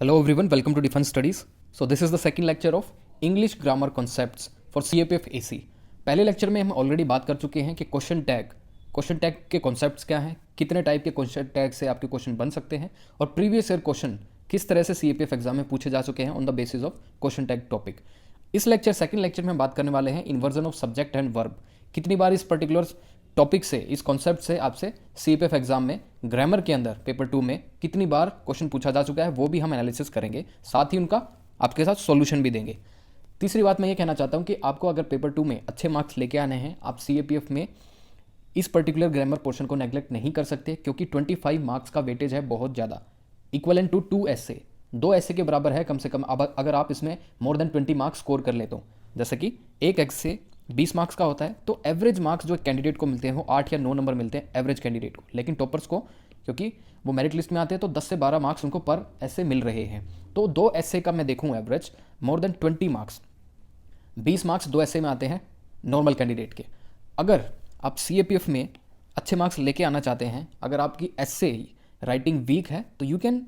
Hello everyone, welcome to Defense Studies. So this is the second lecture of English Grammar Concepts for CAPF AC. पहले lecture में हम already बात कर चुके हैं कि क्वेश्चन टैग के कॉन्सेप्ट्स क्या हैं, कितने टाइप के क्वेश्चन टैग से आपके क्वेश्चन बन सकते हैं और प्रीवियस ईयर क्वेश्चन किस तरह से CAPF एग्जाम में पूछे जा चुके हैं on the basis of question tag topic. इस सेकंड लेक्चर में हम बात करने वाले हैं inversion of subject and verb. कितनी बार इस पर्टिकुलर टॉपिक से, इस कॉन्सेप्ट से आपसे CAPF एग्जाम में ग्रामर के अंदर पेपर 2 में कितनी बार क्वेश्चन पूछा जा चुका है वो भी हम एनालिसिस करेंगे, साथ ही उनका आपके साथ सॉल्यूशन भी देंगे। तीसरी बात मैं ये कहना चाहता हूँ कि आपको अगर पेपर 2 में अच्छे मार्क्स लेके आने हैं, आप CAPF में इस पर्टिकुलर ग्रामर पोर्शन को नेग्लेक्ट नहीं कर सकते, क्योंकि 25 मार्क्स का वेटेज है बहुत ज़्यादा, इक्वलेंट टू 2 ऐसे, 2 ऐसे के बराबर है कम से कम। अब अगर आप इसमें मोर देन 20 मार्क्स स्कोर कर लेते हो, जैसे कि एक ऐसे 20 मार्क्स का होता है, तो एवरेज मार्क्स जो कैंडिडेट को मिलते हैं वो 8 या 9 नंबर मिलते हैं एवरेज कैंडिडेट को। लेकिन टॉपर्स को, क्योंकि वो मेरिट लिस्ट में आते हैं, तो 10 से 12 मार्क्स उनको पर ऐसे मिल रहे हैं। तो 2 ऐसे का मैं देखूँ average more than 20 marks, 20 marks 2 ऐसे में आते हैं नॉर्मल कैंडिडेट के। अगर आप CAPF में अच्छे मार्क्स लेके आना चाहते हैं, अगर आपकी ऐसे राइटिंग वीक है, तो you can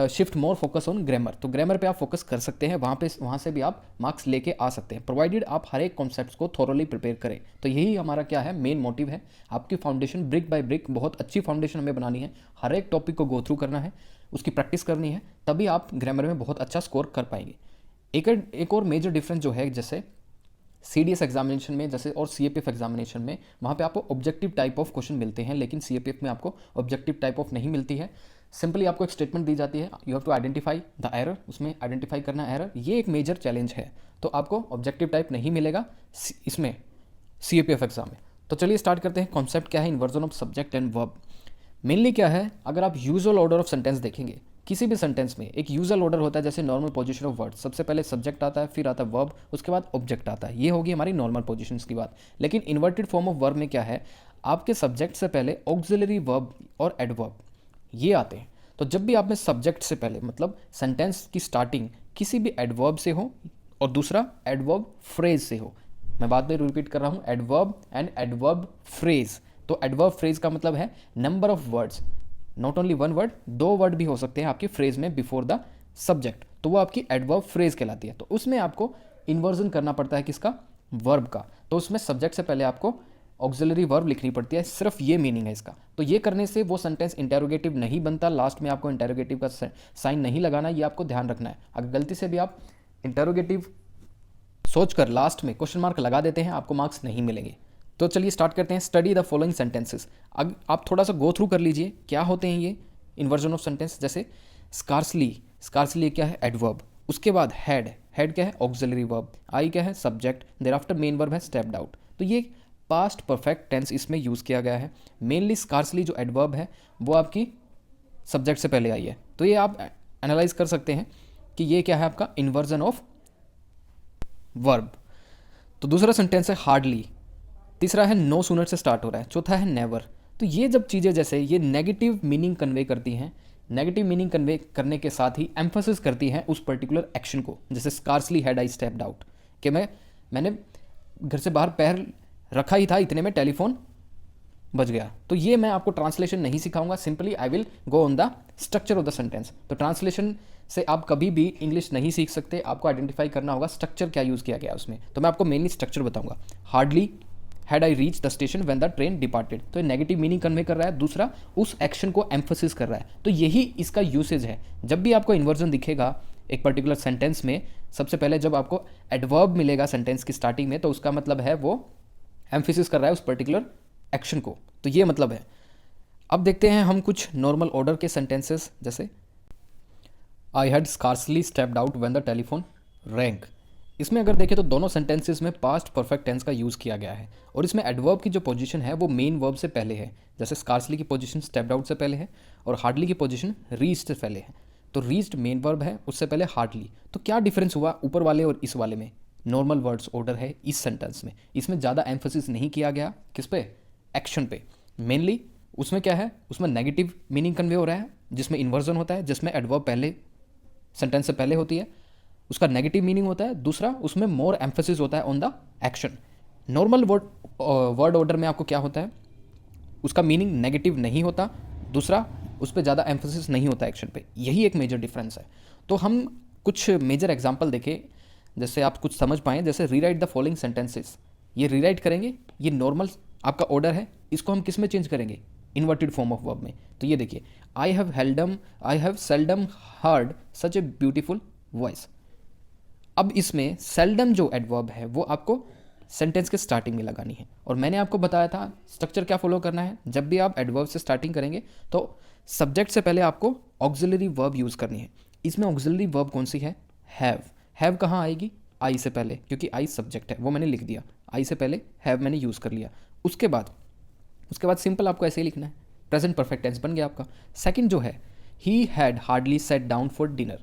shift more focus on grammar. तो ग्रामर पे आप फोकस कर सकते हैं, वहाँ से भी आप मार्क्स लेके आ सकते हैं, प्रोवाइडेड आप हर एक कॉन्सेप्ट्स को थोरोली प्रिपेयर करें। तो यही हमारा क्या है, मेन मोटिव है, आपकी फाउंडेशन ब्रिक बाय ब्रिक, बहुत अच्छी फाउंडेशन हमें बनानी है, हर एक टॉपिक को गो थ्रू करना है, उसकी प्रैक्टिस करनी है, तभी आप ग्रामर में बहुत अच्छा स्कोर कर पाएंगे। एक और मेजर डिफरेंस जो है, जैसे CDS एग्जामिनेशन में जैसे और CAPF एग्जामिनेशन में, वहाँ पे आपको ऑब्जेक्टिव टाइप ऑफ क्वेश्चन मिलते हैं, लेकिन CAPF में आपको ऑब्जेक्टिव टाइप ऑफ नहीं मिलती है। सिंपली आपको एक स्टेटमेंट दी जाती है, you have to identify the error, उसमें आइडेंटिफाई करना एरर, ये एक मेजर चैलेंज है। तो आपको ऑब्जेक्टिव टाइप नहीं मिलेगा इसमें CAPF एग्जाम में। तो चलिए स्टार्ट करते हैं। कॉन्सेप्ट क्या है, inversion of subject and verb. Mainly क्या है, अगर आप यूजुअल ऑर्डर ऑफ सेंटेंस देखेंगे, किसी भी सेंटेंस में एक यूजुअल ऑर्डर होता है, जैसे नॉर्मल पोजीशन ऑफ वर्ड, सबसे पहले सब्जेक्ट आता है, फिर आता है वर्ब, उसके बाद ऑब्जेक्ट आता है। ये होगी हमारी नॉर्मल पोजीशंस की बात। लेकिन इन्वर्टेड फॉर्म ऑफ वर्ब में क्या है, आपके सब्जेक्ट से पहले ऑक्सिलरी वर्ब और एडवर्ब ये आते हैं। तो जब भी आप में सब्जेक्ट से पहले, मतलब सेंटेंस की स्टार्टिंग किसी भी एडवर्ब से हो और दूसरा एडवर्ब फ्रेज से हो, मैं बाद में रिपीट कर रहा हूँ, एडवर्ब एंड एडवर्ब फ्रेज। तो एडवर्ब फ्रेज का मतलब है number of words, not only 1 word, 2 word भी हो सकते हैं आपकी फ्रेज में बिफोर द सब्जेक्ट, तो वो आपकी एडवर्ब फ्रेज कहलाती है। तो उसमें आपको इन्वर्जन करना पड़ता है किसका, वर्ब का। तो उसमें सब्जेक्ट से पहले आपको ऑक्सिलरी वर्ब लिखनी पड़ती है, सिर्फ ये मीनिंग है इसका। तो ये करने से वो सेंटेंस इंटेरोगेटिव नहीं बनता, लास्ट में आपको इंटेरोगेटिव का साइन नहीं लगाना, ये आपको ध्यान रखना है। अगर गलती से भी आप इंटेरोगेटिव सोचकर लास्ट में क्वेश्चन मार्क लगा देते हैं, आपको मार्क्स नहीं मिलेंगे। तो चलिए स्टार्ट करते हैं। Study the following sentences. अब आप थोड़ा सा गो थ्रू कर लीजिए क्या होते हैं ये इन्वर्जन ऑफ सेंटेंस। जैसे स्कार्सली क्या है, एडवर्ब, उसके बाद हेड क्या है, ऑक्सिलरी वर्ब, आई क्या है, subject, there after main verb है स्टेप्ड आउट। तो ये पास्ट परफेक्ट टेंस इसमें यूज़ किया गया है। मेनली स्कार्सली जो एडवर्ब है वो आपकी सब्जेक्ट से पहले आई है। तो ये आप एनालाइज कर सकते हैं कि ये क्या है, आपका इन्वर्जन ऑफ वर्ब। तो दूसरा सेंटेंस है हार्डली, तीसरा है नो सूनर से स्टार्ट हो रहा है, चौथा है नेवर। तो ये जब चीज़ें जैसे ये नेगेटिव मीनिंग कन्वे करती हैं, नेगेटिव मीनिंग कन्वे करने के साथ ही एम्फोसिस करती हैं उस पर्टिकुलर एक्शन को। जैसे scarcely had I stepped out, कि मैंने घर से बाहर पैर रखा ही था, इतने में टेलीफोन बज गया। तो ये मैं आपको ट्रांसलेशन नहीं सिखाऊंगा, simply I will go on the structure of the sentence. तो ट्रांसलेशन से आप कभी भी इंग्लिश नहीं सीख सकते, आपको आइडेंटिफाई करना होगा स्ट्रक्चर क्या यूज़ किया गया उसमें। तो मैं आपको मेनली स्ट्रक्चर बताऊंगा। Hardly had I reach the station when the train departed, तो ये नेगेटिव मीनिंग कन्वे कर रहा है, दूसरा उस एक्शन को एम्फोसिस कर रहा है। तो यही इसका यूसेज है। जब भी आपको इन्वर्जन दिखेगा एक पर्टिकुलर सेंटेंस में, सबसे पहले जब आपको एडवर्ब मिलेगा सेंटेंस की स्टार्टिंग में, तो उसका मतलब है वो एम्फोसिस कर रहा है उस पर्टिकुलर एक्शन को। तो ये मतलब है। अब देखते हैं हम कुछ नॉर्मल ऑर्डर के सेंटेंसेस। जैसे I had scarcely stepped out when the telephone wrong. इसमें अगर देखें तो दोनों सेंटेंसेस में पास्ट परफेक्ट टेंस का यूज़ किया गया है, और इसमें एडवर्ब की जो पोजीशन है वो मेन वर्ब से पहले है। जैसे स्कार्सली की पोजीशन स्टेप्ड आउट से पहले है और हार्डली की पोजीशन रीच्ड से पहले है। तो रीच्ड मेन वर्ब है, उससे पहले हार्डली। तो क्या डिफरेंस हुआ ऊपर वाले और इस वाले में, नॉर्मल वर्ड्स ऑर्डर है इस सेंटेंस में। इसमें ज़्यादा एम्फोसिस नहीं किया गया, किस पे, एक्शन पे। मेनली उसमें क्या है, उसमें नेगेटिव मीनिंग कन्वे हो रहा है, जिसमें इन्वर्जन होता है, जिसमें एडवर्ब पहले सेंटेंस से पहले होती है, उसका नेगेटिव मीनिंग होता है। दूसरा उसमें मोर एम्फोसिस होता है on the action. Normal word order में आपको क्या होता है, उसका मीनिंग नेगेटिव नहीं होता, दूसरा उस पर ज़्यादा एम्फोसिस नहीं होता एक्शन पे, यही एक मेजर डिफरेंस है। तो हम कुछ मेजर एग्जांपल देखें, जैसे आप कुछ समझ पाएँ। जैसे रीराइट द फॉलोइंग सेंटेंसेस, ये रीराइट करेंगे, ये नॉर्मल आपका ऑर्डर है, इसको हम किस में चेंज करेंगे, इन्वर्टेड फॉर्म ऑफ वर्ब में। तो ये देखिए, I have seldom heard such a beautiful voice. अब इसमें सेल्डम जो एडवर्ब है वो आपको सेंटेंस के स्टार्टिंग में लगानी है, और मैंने आपको बताया था स्ट्रक्चर क्या फॉलो करना है। जब भी आप एडवर्ब से स्टार्टिंग करेंगे तो सब्जेक्ट से पहले आपको ऑक्सिलरी वर्ब यूज़ करनी है। इसमें ऑक्सिलरी वर्ब कौन सी है, हैव कहाँ आएगी, आई से पहले, क्योंकि आई सब्जेक्ट है, वो मैंने लिख दिया, आई से पहले हैव मैंने यूज़ कर लिया। उसके बाद सिंपल आपको ऐसे ही लिखना है, प्रेजेंट परफेक्ट टेंस बन गया आपका। सेकंड जो है, he had hardly set down for dinner.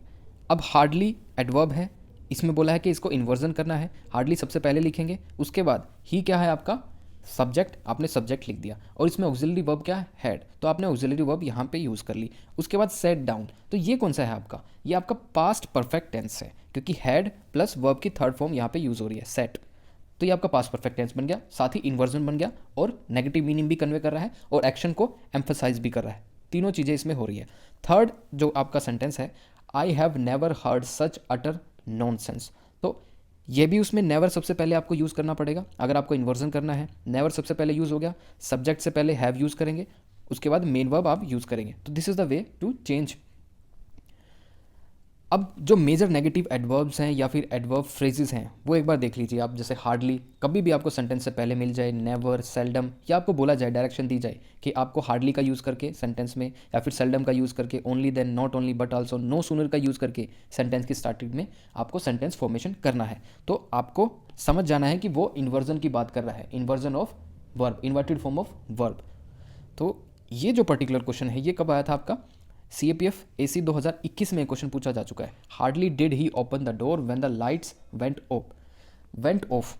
अब हार्डली एडवर्ब है, इसमें बोला है कि इसको इन्वर्जन करना है, हार्डली सबसे पहले लिखेंगे, उसके बाद ही क्या है आपका सब्जेक्ट, आपने सब्जेक्ट लिख दिया, और इसमें ऑक्सिलरी वर्ब क्या है, हैड, तो आपने ऑक्सिलरी वर्ब यहाँ पे यूज़ कर ली। उसके बाद सेट डाउन, तो ये कौन सा है आपका, ये आपका पास्ट परफेक्ट टेंस है, क्योंकि हैड प्लस वर्ब की थर्ड फॉर्म यहाँ पे यूज़ हो रही है, सेट, तो ये आपका पास्ट परफेक्ट टेंस बन गया, साथ ही इन्वर्जन बन गया, और नेगेटिव मीनिंग भी कन्वे कर रहा है, और एक्शन को एम्फसाइज भी कर रहा है। तीनों चीज़ें इसमें हो रही है। थर्ड जो आपका सेंटेंस है, I have never heard such utter nonsense, तो ये भी उसमें नेवर सबसे पहले आपको यूज़ करना पड़ेगा। अगर आपको इन्वर्जन करना है, नेवर सबसे पहले यूज़ हो गया, सब्जेक्ट से पहले हैव यूज़ करेंगे, उसके बाद मेन वर्ब आप यूज़ करेंगे। तो this is the way to change. अब जो मेजर नेगेटिव एडवर्ब्स हैं या फिर एडवर्ब फ्रेजेस हैं वो एक बार देख लीजिए आप। जैसे हार्डली कभी भी आपको सेंटेंस से पहले मिल जाए, नेवर, सेल्डम, या आपको बोला जाए, डायरेक्शन दी जाए कि आपको हार्डली का यूज़ करके सेंटेंस में, या फिर सेल्डम का यूज़ करके, only then, not only but also, no sooner का यूज़ करके सेंटेंस की स्टार्टिंग में आपको सेंटेंस फॉर्मेशन करना है, तो आपको समझ जाना है कि वो इन्वर्जन की बात कर रहा है, inversion of verb, inverted form of verb. तो ये जो पर्टिकुलर क्वेश्चन है ये कब आया था आपका, CAPF AC 2021 में क्वेश्चन पूछा जा चुका है। Hardly did he open the door when the lights went of.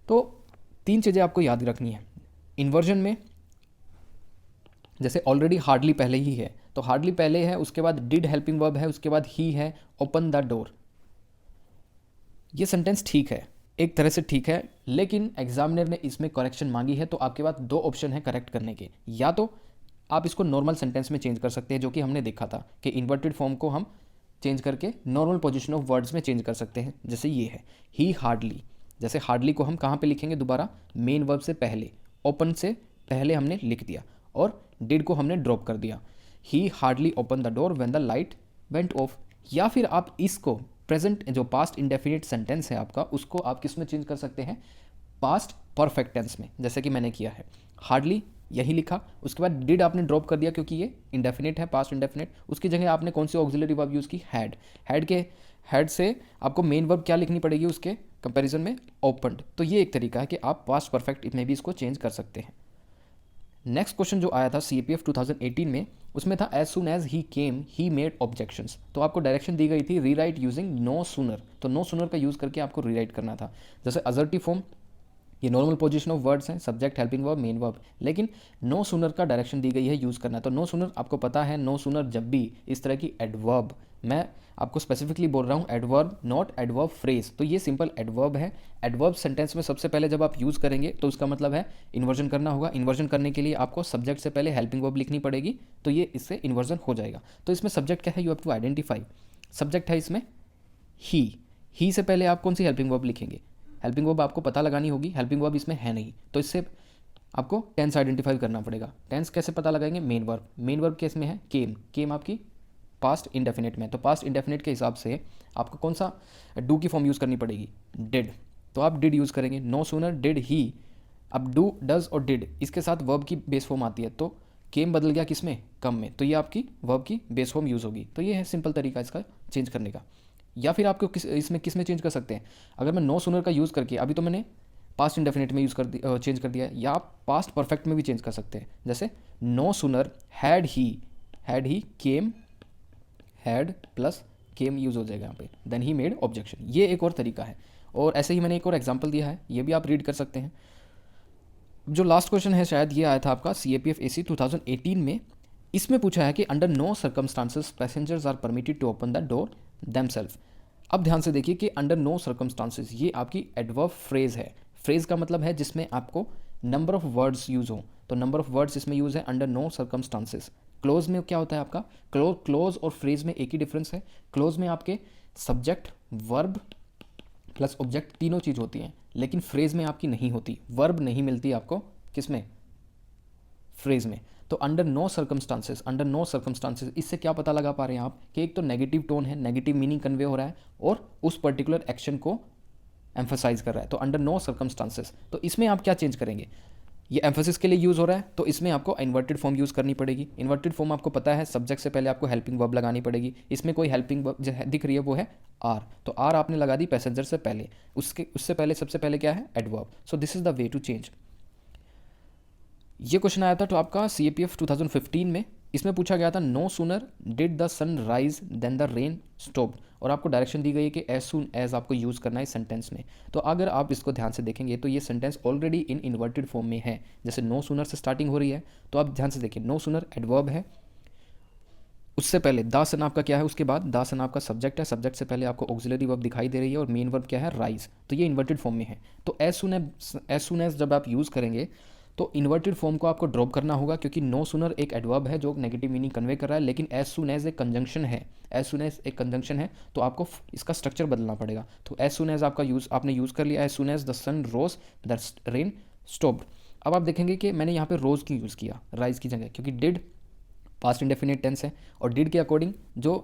तो तीन चीज़ें आपको याद रखनी है इन्वर्जन में। जैसे ऑलरेडी हार्डली पहले ही है, तो हार्डली पहले है, उसके बाद डिड हेल्पिंग वर्ब है, उसके बाद ही है, ओपन द डोर। ये सेंटेंस ठीक है, एक तरह से ठीक है, लेकिन एग्जामिनर ने इसमें करेक्शन मांगी है, तो आपके पास दो ऑप्शन है करेक्ट करने के। या तो आप इसको नॉर्मल सेंटेंस में चेंज कर सकते हैं, जो कि हमने देखा था कि इन्वर्टेड फॉर्म को हम चेंज करके नॉर्मल पोजीशन ऑफ वर्ड्स में चेंज कर सकते हैं। जैसे ये है ही हार्डली, जैसे हार्डली को हम कहाँ पे लिखेंगे, दोबारा मेन वर्ब से पहले, ओपन से पहले हमने लिख दिया, और डिड को हमने ड्रॉप कर दिया। ही hardly open the door when the light went of. या फिर आप इसको प्रेजेंट जो पास्ट इंडेफिनिट सेंटेंस है आपका, उसको आप किस में चेंज कर सकते हैं, पास्ट परफेक्ट टेंस में, जैसे कि मैंने किया है। हार्डली यही लिखा, उसके बाद डिड आपने ड्रॉप कर दिया क्योंकि ये इंडेफिनिट है, पास्ट इंडेफिनिट, उसकी जगह आपने कौन सी ऑक्सिलरी वर्ब यूज़ की, हैड से आपको मेन वर्ब क्या लिखनी पड़ेगी उसके कंपैरिजन में, ओपनड। तो ये एक तरीका है कि आप पास्ट परफेक्ट में भी इसको चेंज कर सकते हैं। नेक्स्ट क्वेश्चन जो आया था CAPF 2018 में, उसमें था as soon as he came he made objections. तो आपको डायरेक्शन दी गई थी रीराइट यूजिंग नो सूनर, तो नो सूनर का यूज़ करके आपको रीराइट करना था। जैसे असर्टिव फॉर्म, ये नॉर्मल पोजीशन ऑफ वर्ड्स हैं, subject, helping verb, main verb, लेकिन नो सूनर का डायरेक्शन दी गई है यूज़ करना। तो नो सूनर आपको पता है, नो सूनर जब भी इस तरह की एडवर्ब, मैं आपको स्पेसिफिकली बोल रहा हूँ एडवर्ब, नॉट एडवर्ब फ्रेज, तो ये सिंपल एडवर्ब है। एडवर्ब सेंटेंस में सबसे पहले जब आप यूज़ करेंगे तो उसका मतलब है इन्वर्जन करना होगा। इन्वर्जन करने के लिए आपको सब्जेक्ट से पहले हेल्पिंग वर्ब लिखनी पड़ेगी, तो ये इससे इन्वर्जन हो जाएगा। तो इसमें सब्जेक्ट क्या है, you have to identify. Subject है इसमें ही से पहले आप कौन सी हेल्पिंग वर्ब लिखेंगे, हेल्पिंग वर्ब आपको पता लगानी होगी, हेल्पिंग वर्ब इसमें है नहीं, तो इससे आपको टेंस आइडेंटिफाई करना पड़ेगा। टेंस कैसे पता लगाएंगे, मेन वर्ब केस में है केम आपकी पास्ट इंडेफिनिट में, तो पास्ट इंडेफिनिट के हिसाब से आपको कौन सा डू की फॉर्म यूज़ करनी पड़ेगी, डिड, तो आप डिड यूज़ करेंगे। नो सूनर डिड ही, अब डू, डज और डिड इसके साथ वर्ब की बेस फॉर्म आती है, तो केम बदल गया किस में, कम में, तो ये आपकी वर्ब की बेस फॉर्म यूज़ होगी। तो ये है सिंपल तरीका इसका चेंज करने का। या फिर आपको किस में चेंज कर सकते हैं, अगर मैं नो सूनर का यूज़ करके, अभी तो मैंने पास्ट इंडेफिनिट में चेंज कर दिया है, या आप पास्ट परफेक्ट में भी चेंज कर सकते हैं। जैसे no sooner had he came, had plus came use हो जाएगा यहाँ पे, देन ही मेड ऑब्जेक्शन। ये एक और तरीका है, और ऐसे ही मैंने एक और एग्जाम्पल दिया है, ये भी आप रीड कर सकते हैं। जो लास्ट क्वेश्चन है शायद ये आया था आपका CAPF AC 2018 में। इसमें पूछा है कि under no circumstances passengers are permitted to open the door themselves. अब ध्यान से देखिए कि अंडर नो सर्कमस्टांसेस ये आपकी एडवर्ब फ्रेज है। फ्रेज का मतलब है जिसमें आपको नंबर ऑफ वर्ड्स यूज़ हो, तो नंबर ऑफ वर्ड्स इसमें यूज़ है अंडर नो सर्कमस्टांसेस। क्लोज में क्या होता है आपका, क्लोज और फ्रेज में एक ही डिफरेंस है। क्लोज में आपके सब्जेक्ट, वर्ब प्लस ऑब्जेक्ट तीनों चीज़ होती हैं, लेकिन फ्रेज में आपकी नहीं होती, वर्ब नहीं मिलती आपको किसमें, फ्रेज में। तो अंडर नो सर्कमस्टांसेस इससे क्या पता लगा पा रहे हैं आप कि एक तो नेगेटिव टोन है, नेगेटिव मीनिंग कन्वे हो रहा है और उस पर्टिकुलर एक्शन को एम्फोसाइज कर रहा है। तो अंडर नो सर्कमस्टांसेस, तो इसमें आप क्या चेंज करेंगे, ये एम्फोसिस के लिए यूज़ हो रहा है तो इसमें आपको इन्वर्टेड फॉर्म यूज़ करनी पड़ेगी। इन्वर्टेड फॉर्म आपको पता है सब्जेक्ट से पहले आपको हेल्पिंग वर्ब लगानी पड़ेगी। इसमें कोई हेल्पिंग वर्ब जो दिख रही है वो है आर, तो आर आपने लगा दी पैसेंजर से पहले, उससे पहले सबसे पहले क्या है, adverb. So this is the way to change. ये क्वेश्चन आया था तो आपका CAPF 2015 में, इसमें पूछा गया था no sooner did the sun rise then the rain stopped, और आपको डायरेक्शन दी गई है कि एज सून एज आपको यूज़ करना है सेंटेंस में। तो अगर आप इसको ध्यान से देखेंगे तो ये sentence already in inverted form में है, जैसे नो सूनर से स्टार्टिंग हो रही है, तो आप ध्यान से देखिए नो सूनर एडवर्ब है, उससे पहले द सन आपका क्या है, उसके बाद द सन आपका सब्जेक्ट है, सब्जेक्ट से पहले आपको ऑक्सिलरी वर्ब दिखाई दे रही है और मेन वर्ब क्या है, राइज। तो ये इन्वर्टेड फॉर्म में है। तो एज सून एज जब आप यूज़ करेंगे तो इन्वर्टेड फॉर्म को आपको ड्रॉप करना होगा, क्योंकि नो सूनर एक एडवर्ब है जो नेगेटिव मीनिंग कन्वे कर रहा है, लेकिन एज सून एज एक कंजंक्शन है, एज सून एज एक कंजंक्शन है, तो आपको इसका स्ट्रक्चर बदलना पड़ेगा। तो एज सून एज आपका आपने यूज़ कर लिया, as soon as the sun rose the rain stopped. अब आप देखेंगे कि मैंने यहाँ पे रोज की यूज़ किया राइज की जगह, क्योंकि डिड पास्ट इंडेफिनिट टेंस है, और डिड के अकॉर्डिंग जो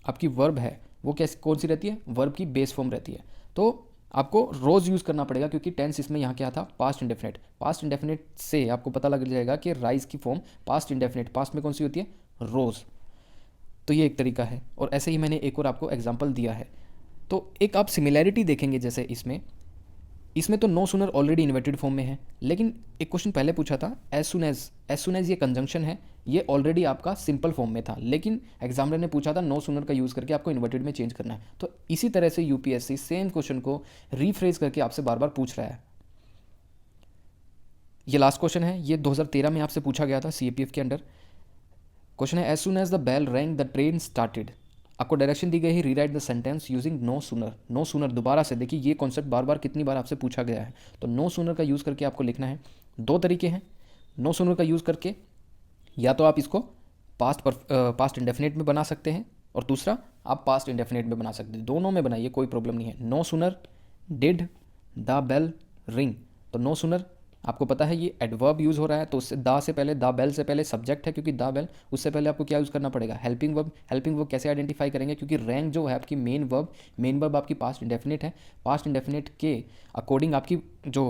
आपकी वर्ब है वो कैसे कौन सी रहती है, वर्ब की बेस फॉर्म रहती है। तो आपको रोज़ यूज़ करना पड़ेगा, क्योंकि टेंस इसमें यहाँ क्या था, पास्ट इंडेफिनिट। पास्ट इंडेफिनिट से आपको पता लग जाएगा कि राइज की फॉर्म पास्ट इंडेफिनिट, पास्ट में कौन सी होती है, रोज़। तो ये एक तरीका है, और ऐसे ही मैंने एक और आपको एग्जांपल दिया है। तो एक आप सिमिलैरिटी देखेंगे, जैसे इसमें तो no sooner already inverted form में है, लेकिन एक क्वेश्चन पहले पूछा था एज सून एज ये कंजंक्शन है, ये ऑलरेडी आपका सिंपल फॉर्म में था, लेकिन एग्जामिनर ने पूछा था नो सूनर का यूज़ करके आपको इन्वर्टेड में चेंज करना है। तो इसी तरह से यूपीएससी सेम क्वेश्चन को रीफ्रेज करके आपसे बार बार पूछ रहा है। ये लास्ट क्वेश्चन है, ये 2013 में आपसे पूछा गया था CAPF के अंडर। क्वेश्चन है as soon as the bell rang the train started. आपको डायरेक्शन दी गई है rewrite the sentence using no sooner. No sooner दोबारा से देखिए, ये कॉन्सेप्ट बार बार कितनी बार आपसे पूछा गया है। तो नो सूनर का यूज़ करके आपको लिखना है। दो तरीके हैं नो सूनर का यूज़ करके, या तो आप इसको पास्ट इंडेफिनिट में बना सकते हैं, और दूसरा आप पास्ट इंडेफिनिट में बना सकते हैं। दोनों में बनाइए, कोई प्रॉब्लम नहीं है। No sooner did the bell ring, तो नो सूनर आपको पता है ये एडवर्ब यूज़ हो रहा है, तो उससे द से पहले, द बेल से पहले सब्जेक्ट है, क्योंकि द बेल, उससे पहले आपको क्या यूज़ करना पड़ेगा, हेल्पिंग वर्ब। हेल्पिंग वर्ब कैसे आइडेंटिफाई करेंगे, क्योंकि रैंक जो है आपकी मेन वर्ब आपकी पास्ट इंडेफिनिट है। पास्ट इंडेफिनिट के अकॉर्डिंग आपकी जो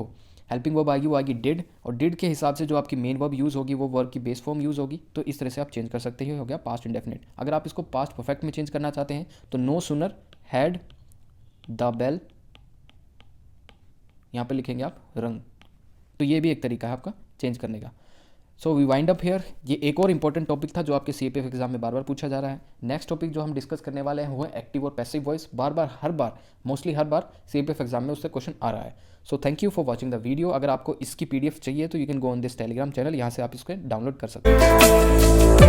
हेल्पिंग वर्ब आएगी वो आएगी डिड, और डिड के हिसाब से जो आपकी मेन वर्ब यूज़ होगी वो वर्ब की बेस फॉर्म यूज़ होगी। तो इस तरह से आप चेंज कर सकते हैं, हो गया पास्ट इंडेफिनिट। अगर आप इसको पास्ट परफेक्ट में चेंज करना चाहते हैं तो no sooner had the bell, यहाँ पे लिखेंगे आप रंग। तो ये भी एक तरीका है आपका चेंज करने का। So we wind up here. ये एक और इंपॉर्टेंट टॉपिक था जो आपके CAPF एग्जाम में बार बार पूछा जा रहा है। नेक्स्ट टॉपिक जो हम डिस्कस करने वाले हैं वो है एक्टिव और पैसिव वॉइस। मोस्टली हर बार CAPF एग्जाम में उससे क्वेश्चन आ रहा है। So thank you for watching the video. अगर आपको इसकी PDF चाहिए तो you can go on this Telegram channel, यहाँ से आप इसको डाउनलोड कर सकते हैं।